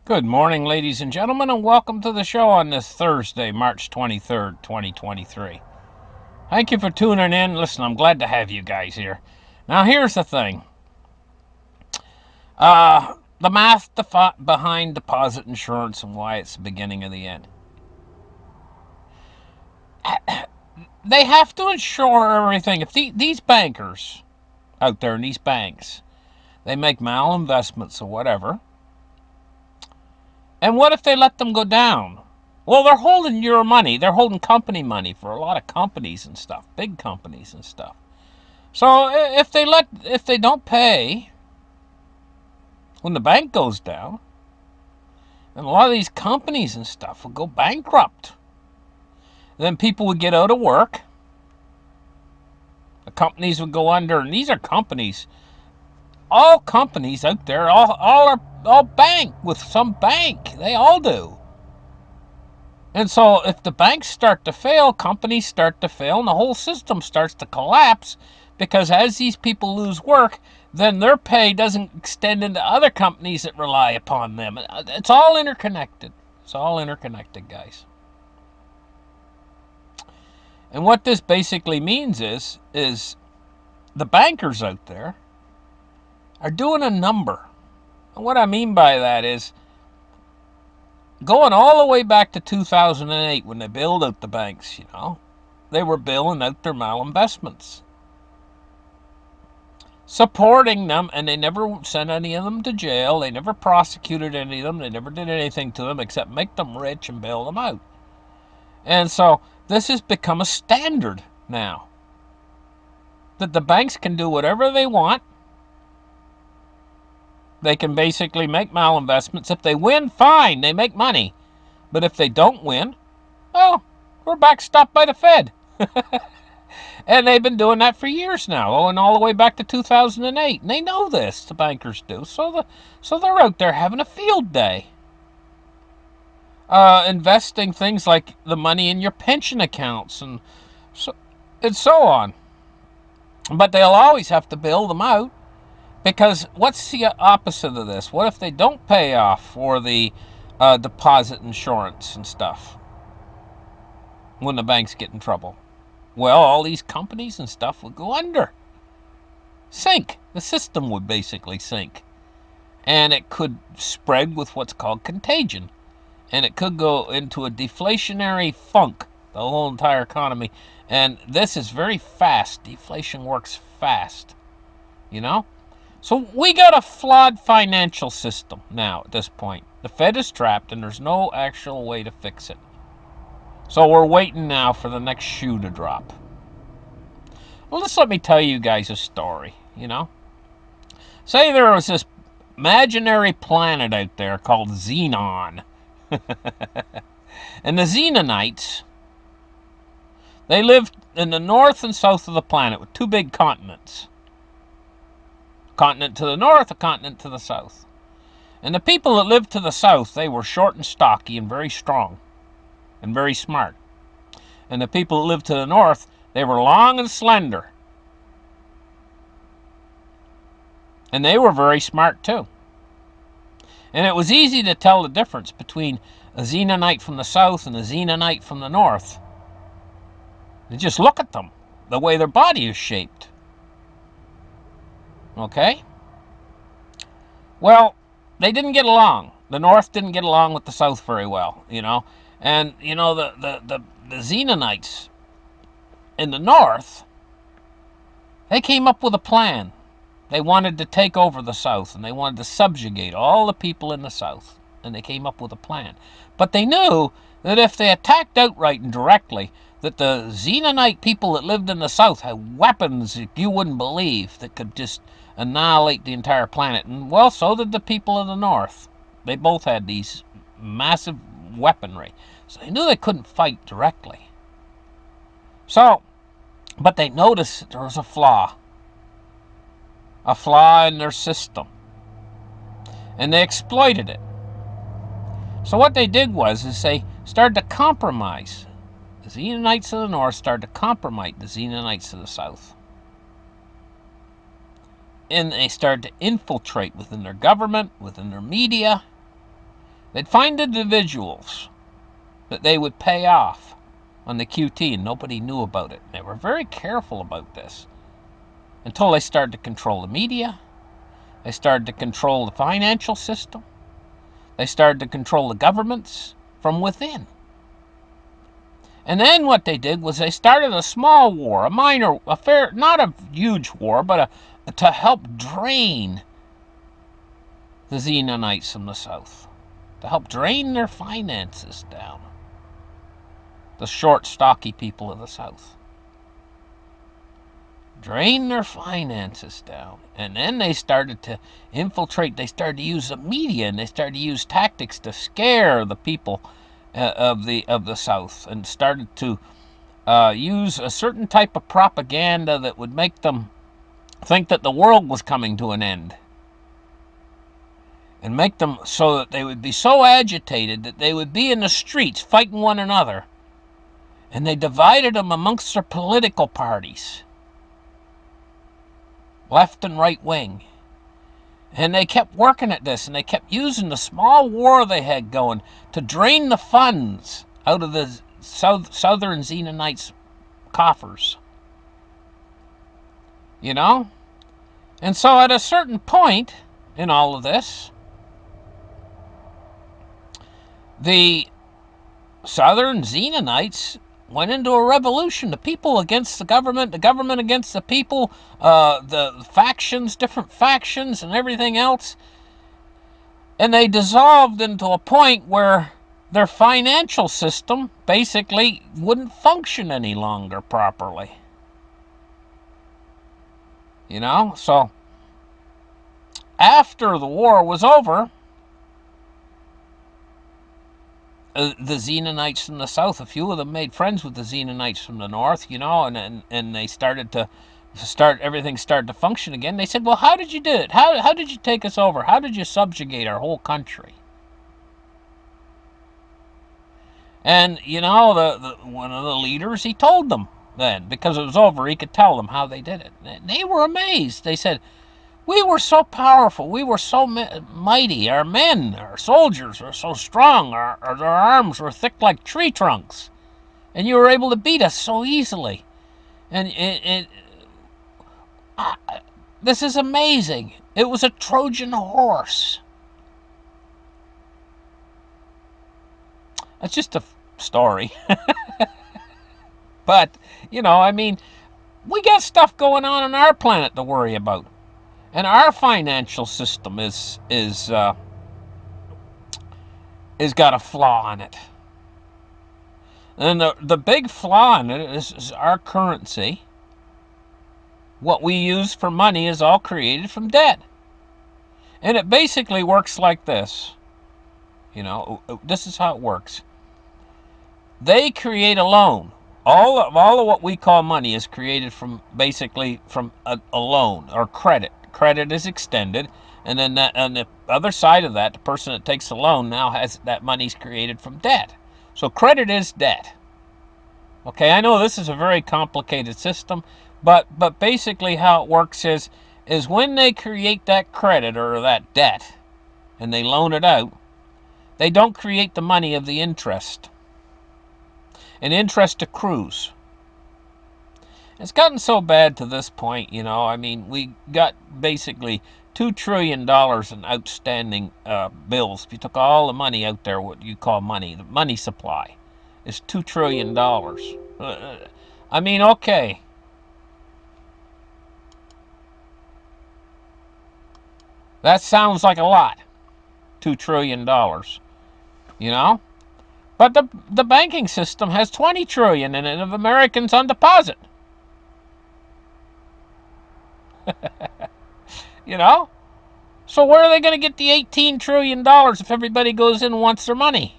Good morning, ladies and gentlemen, and welcome to the show on this Thursday, March 23rd, 2023. Thank you for tuning in. Listen, I'm glad to have you guys here. Now, here's the thing. The math behind deposit insurance and why it's the beginning of the end. They have to insure everything. If these bankers out there in these banks, they make malinvestments or whatever, and what if they let them go down? Well, they're holding your money. They're holding company money for a lot of companies and stuff, big companies and stuff. So if they don't pay when the bank goes down, then a lot of these companies and stuff will go bankrupt. Then people would get out of work. The companies would go under, and these are companies. All companies out there, all bank with some bank. They all do. And so if the banks start to fail, companies start to fail, and the whole system starts to collapse, because as these people lose work, then their pay doesn't extend into other companies that rely upon them. It's all interconnected. It's all interconnected, guys. And what this basically means is the bankers out there are doing a number. And what I mean by that is going all the way back to 2008 when they bailed out the banks, they were bailing out their malinvestments, supporting them, and they never sent any of them to jail. They never prosecuted any of them. They never did anything to them except make them rich and bail them out. And so this has become a standard now, that the banks can do whatever they want. They can basically make malinvestments. If they win, fine, they make money. But if they don't win, oh, we're backstopped by the Fed. And they've been doing that for years now, going all the way back to 2008. And they know this, the bankers do. So they're out there having a field day. Investing things like the money in your pension accounts and so on. But they'll always have to bail them out, because what's the opposite of this? What if they don't pay off for the deposit insurance and stuff when the banks get in trouble? Well, all these companies and stuff would go under. Sink. The system would basically sink. And it could spread with what's called contagion. And it could go into a deflationary funk, the whole entire economy. And this is very fast. Deflation works fast. So we got a flawed financial system now at this point. The Fed is trapped, and there's no actual way to fix it. So we're waiting now for the next shoe to drop. Well, just let me tell you guys a story, Say there was this imaginary planet out there called Xenon. And the Xenonites, they lived in the north and south of the planet with two big continents. A continent to the north, a continent to the south. And the people that lived to the south, they were short and stocky and very strong and very smart. And the people that lived to the north, they were long and slender. And they were very smart too. And it was easy to tell the difference between a Xenonite from the south and a Xenonite from the north. You just look at them, the way their body is shaped. Okay? Well, they didn't get along. The north didn't get along with the south very well, And, the Xenonites in the north, they came up with a plan. They wanted to take over the south, and they wanted to subjugate all the people in the south. And they came up with a plan. But they knew that if they attacked outright and directly, that the Xenonite people that lived in the south had weapons that you wouldn't believe that could just annihilate the entire planet. And, well, so did the people of the north. They both had these massive weaponry. So they knew they couldn't fight directly. But they noticed that there was a flaw in their system. And they exploited it. So what they did was they started to compromise. The Xenonites of the north started to compromise the Xenonites of the south. And they started to infiltrate within their government, within their media. They'd find individuals that they would pay off on the QT, and nobody knew about it. They were very careful about this until they started to control the media. They started to control the financial system. They started to control the governments from within. And then what they did was they started a small war, not a huge war, but to help drain the Xenonites from the South, to help drain their finances down, the short, stocky people of the South. Drain their finances down. And then they started to infiltrate. They started to use the media, and they started to use tactics to scare the people of the South, and started to use a certain type of propaganda that would make them think that the world was coming to an end, and make them so that they would be so agitated that they would be in the streets fighting one another. And they divided them amongst their political parties, left and right wing. And they kept working at this, and they kept using the small war they had going to drain the funds out of the southern Xenonites' coffers. You know? And so at a certain point in all of this, the southern Xenonites went into a revolution. The people against the government against the people, the factions, different factions and everything else. And they dissolved into a point where their financial system basically wouldn't function any longer properly. You know, so after the war was over, the Xenonites from the South, a few of them made friends with the Xenonites from the North, you know, and they everything started to function again. They said, well, how did you do it? How did you take us over? How did you subjugate our whole country? And, you know, one of the leaders, he told them then, because it was over, he could tell them how they did it. And they were amazed. They said, we were so powerful. We were so mighty. Our men, our soldiers were so strong. Our arms were thick like tree trunks. And you were able to beat us so easily. And this is amazing. It was a Trojan horse. It's just a story. But, you know, I mean, we got stuff going on our planet to worry about. And our financial system is got a flaw in it. And the big flaw in it is our currency. What we use for money is all created from debt. And it basically works like this. You know, this is how it works. They create a loan. All of what we call money is created from a loan or credit. Credit is extended, and then on the other side of that, the person that takes the loan now has that money's created from debt. So credit is debt. Okay, I know this is a very complicated system, but basically how it works is when they create that credit or that debt and they loan it out, they don't create the money of the interest. And interest accrues. It's gotten so bad to this point, you know. I mean, we got basically $2 trillion in outstanding bills. If you took all the money out there, what you call money, the money supply, is $2 trillion. I mean, okay. That sounds like a lot. $2 trillion, you know? But the banking system has $20 trillion in it of Americans on deposit. You know? So where are they going to get the $18 trillion if everybody goes in and wants their money?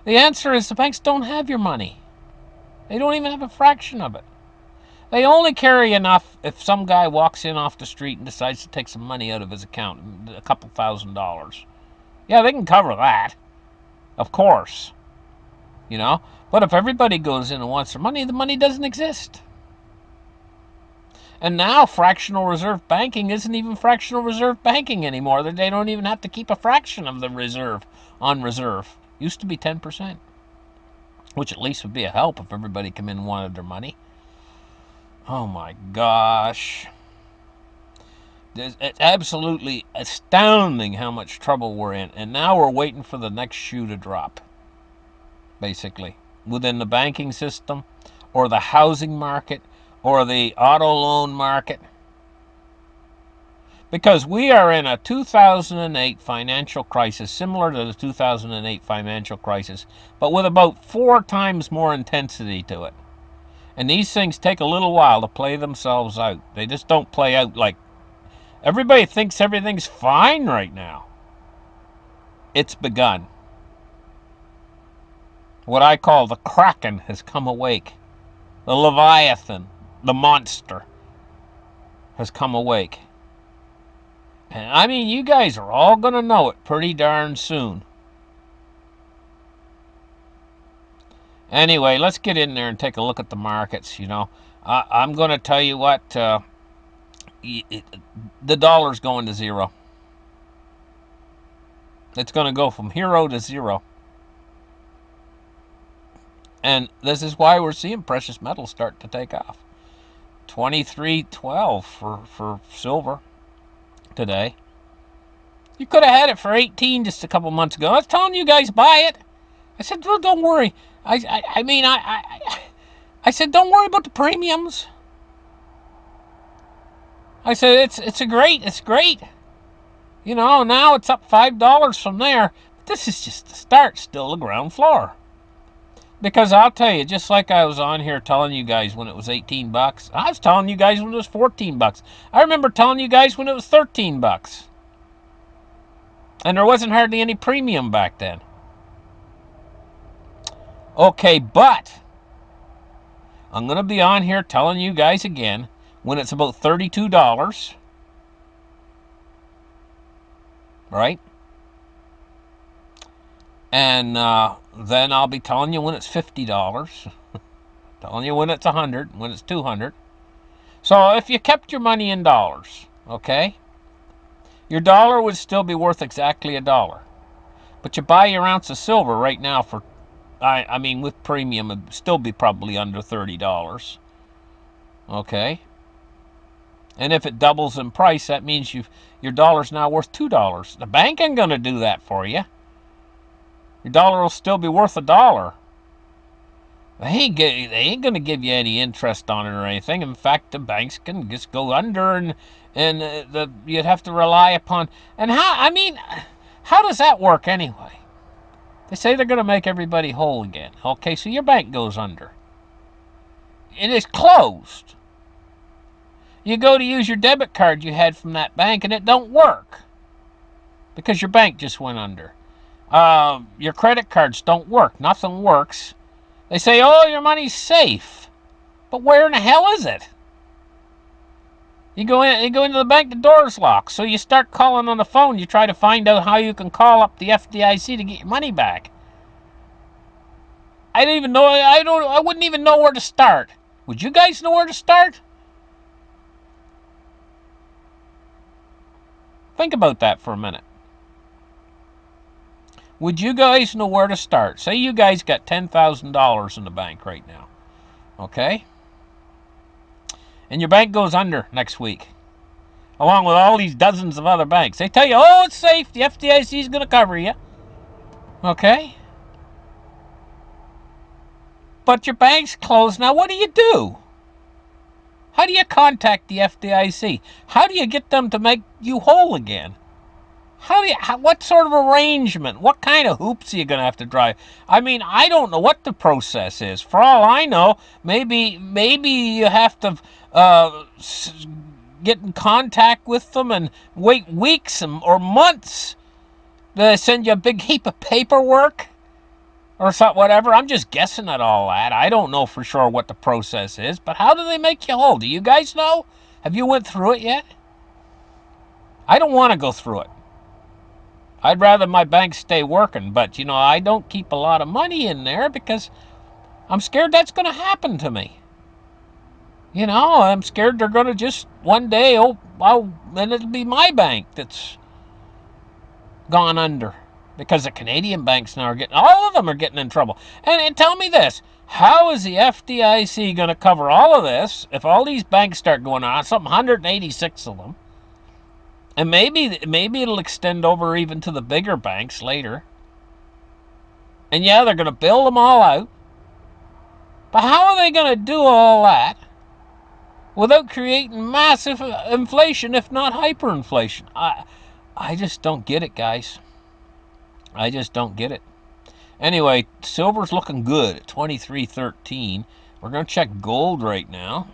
The answer is the banks don't have your money. They don't even have a fraction of it. They only carry enough if some guy walks in off the street and decides to take some money out of his account, a couple $1,000s. Yeah, they can cover that. Of course. You know? But if everybody goes in and wants their money, the money doesn't exist. And now fractional reserve banking isn't even fractional reserve banking anymore. They don't even have to keep a fraction of the reserve on reserve. Used to be 10%, which at least would be a help if everybody come in and wanted their money. Oh my gosh. It's absolutely astounding how much trouble we're in. And now we're waiting for the next shoe to drop, basically, within the banking system or the housing market or the auto loan market. Because we are in a 2008 financial crisis, similar to the 2008 financial crisis, but with about 4 times more intensity to it. And these things take a little while to play themselves out. They just don't play out like... Everybody thinks everything's fine right now. It's begun. What I call the Kraken has come awake. The Leviathan, the monster, has come awake. And I mean, you guys are all going to know it pretty darn soon. Anyway, let's get in there and take a look at the markets, you know. I'm going to tell you what, the dollar's going to zero. It's going to go from hero to zero. And this is why we're seeing precious metals start to take off. 23.12 for silver today. You could have had it for 18 just a couple months ago. I was telling you guys, buy it. I said, well, don't worry. I said, don't worry about the premiums. I said, it's great. You know, now it's up $5 from there. But this is just the start, still the ground floor. Because I'll tell you, just like I was on here telling you guys when it was 18 bucks, I was telling you guys when it was 14 bucks. I remember telling you guys when it was 13 bucks. And there wasn't hardly any premium back then. Okay, but I'm going to be on here telling you guys again when it's about $32. Right? And then I'll be telling you when it's $50. Telling you when it's 100, when it's 200. So if you kept your money in dollars, okay, your dollar would still be worth exactly $1. But you buy your ounce of silver right now for, I mean, with premium, it'd still be probably under $30. Okay? And if it doubles in price, that means your dollar's now worth $2. The bank ain't going to do that for you. Your dollar will still be worth $1. They ain't going to give you any interest on it or anything. In fact, the banks can just go under, and you'd have to rely upon... And how does that work anyway? They say they're going to make everybody whole again. Okay, so your bank goes under. It is closed. You go to use your debit card you had from that bank, and it don't work. Because your bank just went under. Your credit cards don't work. Nothing works. They say, oh, your money's safe. But where in the hell is it? You go into the bank, the door's locked. So you start calling on the phone. You try to find out how you can call up the FDIC to get your money back. I don't even know. I wouldn't even know where to start. Would you guys know where to start? Think about that for a minute. Would you guys know where to start? Say you guys got $10,000 in the bank right now. Okay? And your bank goes under next week. Along with all these dozens of other banks. They tell you, oh, it's safe. The FDIC is going to cover you. Okay? But your bank's closed. Now, what do you do? How do you contact the FDIC? How do you get them to make you whole again? What sort of arrangement? What kind of hoops are you going to have to drive? I mean, I don't know what the process is. For all I know, maybe you have to get in contact with them and wait weeks or months. They send you a big heap of paperwork or something, whatever. I'm just guessing at all that. I don't know for sure what the process is, but how do they make you whole? Do you guys know? Have you went through it yet? I don't want to go through it. I'd rather my bank stay working, but, you know, I don't keep a lot of money in there because I'm scared that's going to happen to me. You know, I'm scared they're going to just one day, then it'll be my bank that's gone under. Because the Canadian banks now are getting, all of them are getting in trouble. And tell me this, how is the FDIC going to cover all of this if all these banks start going on, something 186 of them? And maybe it'll extend over even to the bigger banks later. And yeah, they're going to bail them all out. But how are they going to do all that without creating massive inflation, if not hyperinflation? I just don't get it, guys. I just don't get it. Anyway, silver's looking good at 23.13. We're going to check gold right now.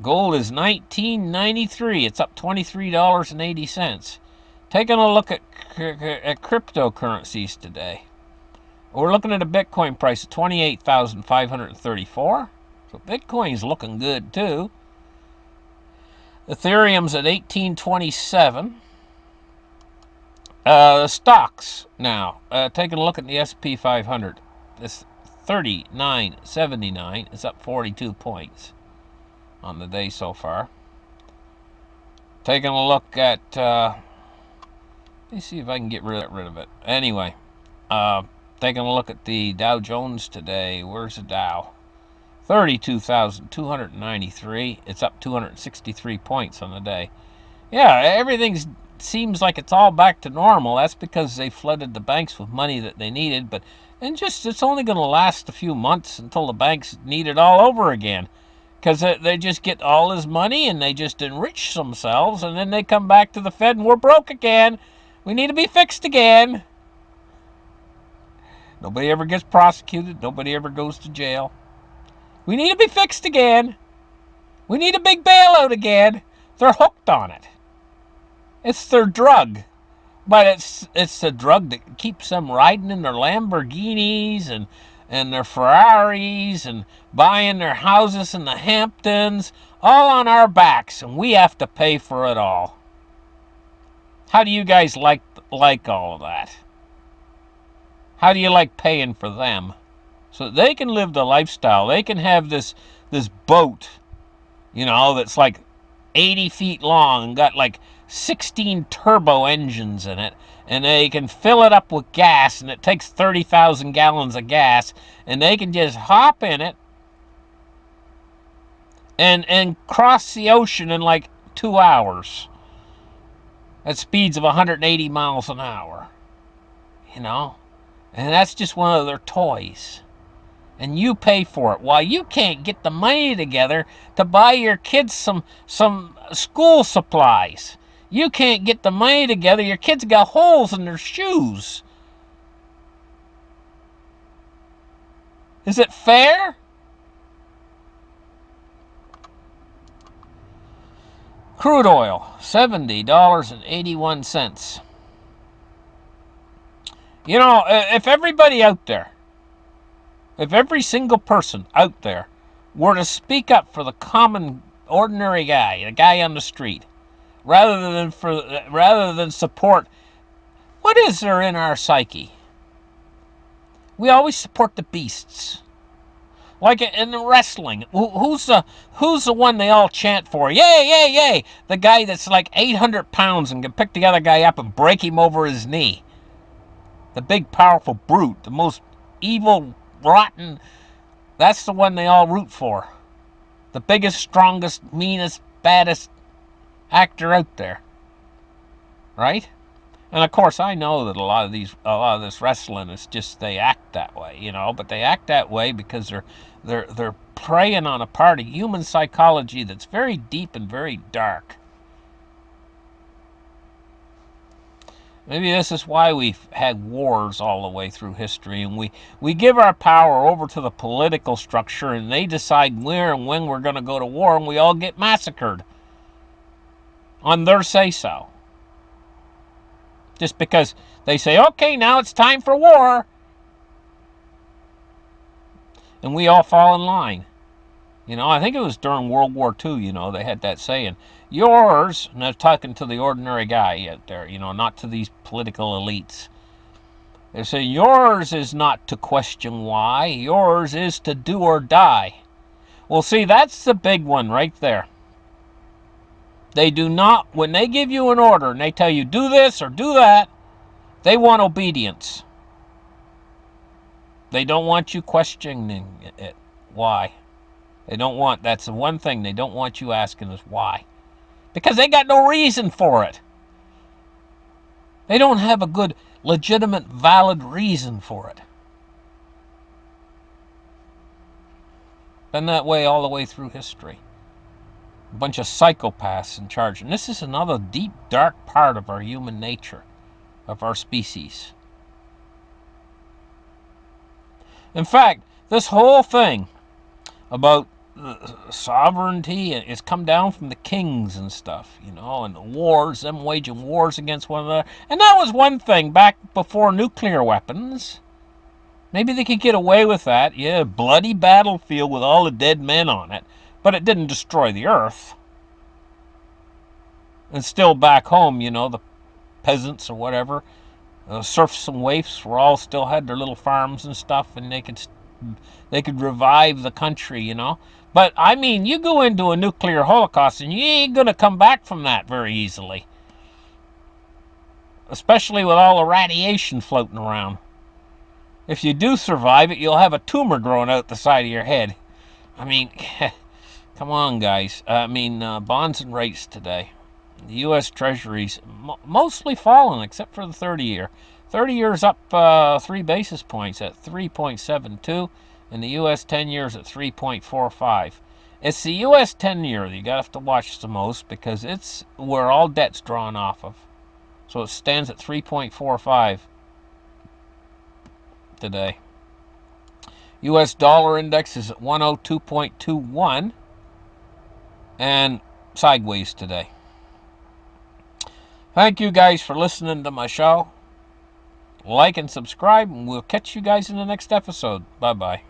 Gold is $19.93. It's up $23.80. Taking a look at cryptocurrencies today. We're looking at a Bitcoin price of 28,534. So Bitcoin's looking good too. Ethereum's at 1827. The stocks now. Taking a look at the SP 500. It's 39.79. It's up 42 points on the day so far. Taking a look at, let me see if I can get rid of it. Anyway, taking a look at the Dow Jones today. Where's the Dow? 32,293. It's up 263 points on the day. Yeah, everything seems like it's all back to normal. That's because they flooded the banks with money that they needed, but it's only going to last a few months until the banks need it all over again. Because they just get all this money and they just enrich themselves, and then they come back to the Fed and we're broke again. We need to be fixed again. Nobody ever gets prosecuted. Nobody ever goes to jail. We need to be fixed again. We need a big bailout again. They're hooked on it. It's their drug. But it's the drug that keeps them riding in their Lamborghinis and their Ferraris and buying their houses in the Hamptons, all on our backs, and we have to pay for it all. How do you guys like all of that? How do you like paying for them? So they can live the lifestyle. They can have this boat, that's like 80 feet long and got like 16 turbo engines in it, and they can fill it up with gas, and it takes 30,000 gallons of gas, and they can just hop in it and cross the ocean in like 2 hours at speeds of 180 miles an hour. And that's just one of their toys. And you pay for it. While you can't get the money together to buy your kids some school supplies. You can't get the money together. Your kids got holes in their shoes. Is it fair? Crude oil, $70.81. If everybody out there, if every single person out there were to speak up for the common, ordinary guy, the guy on the street, rather than support, what is there in our psyche? We always support the beasts. Like in wrestling, who's the one they all chant for? Yay, yay, yay! The guy that's like 800 pounds and can pick the other guy up and break him over his knee. The big, powerful brute, the most evil, rotten, that's the one they all root for. The biggest, strongest, meanest, baddest actor out there. Right? And of course I know that a lot of this wrestling is just they act that way, but they act that way because they're preying on a part of human psychology that's very deep and very dark. Maybe this is why we've had wars all the way through history, and we give our power over to the political structure, and they decide where and when we're going to go to war, and we all get massacred on their say-so. Just because they say, okay, now it's time for war, and we all fall in line. I think it was during World War II, they had that saying, yours, and they're talking to the ordinary guy out there, not to these political elites. They say, yours is not to question why, yours is to do or die. Well, see, that's the big one right there. They do not, when they give you an order and they tell you do this or do that, they want obedience. They don't want you questioning it. Why? They don't want, that's the one thing they don't want you asking is why. Because they got no reason for it. They don't have a good, legitimate, valid reason for it. Been that way all the way through history. A bunch of psychopaths in charge. And this is another deep, dark part of our human nature, of our species. In fact, this whole thing about sovereignty has come down from the kings and stuff, and the wars, them waging wars against one another. And that was one thing back before nuclear weapons. Maybe they could get away with that. Yeah, bloody battlefield with all the dead men on it. But it didn't destroy the earth. And still back home, the peasants or whatever, serfs and waifs were all still had their little farms and stuff, and they could revive the country, But, I mean, you go into a nuclear holocaust and you ain't going to come back from that very easily. Especially with all the radiation floating around. If you do survive it, you'll have a tumor growing out the side of your head. I mean, come on, guys. Bonds and rates today. The U.S. Treasury's mostly fallen, except for the 30-year. 30 years up 3 basis points at 3.72, and the U.S. 10 years at 3.45. It's the U.S. 10-year that you have to watch the most because it's where all debt's drawn off of. So it stands at 3.45 today. U.S. dollar index is at 102.21 and sideways today. Thank you guys for listening to my show. Like and subscribe, and we'll catch you guys in the next episode. Bye-bye.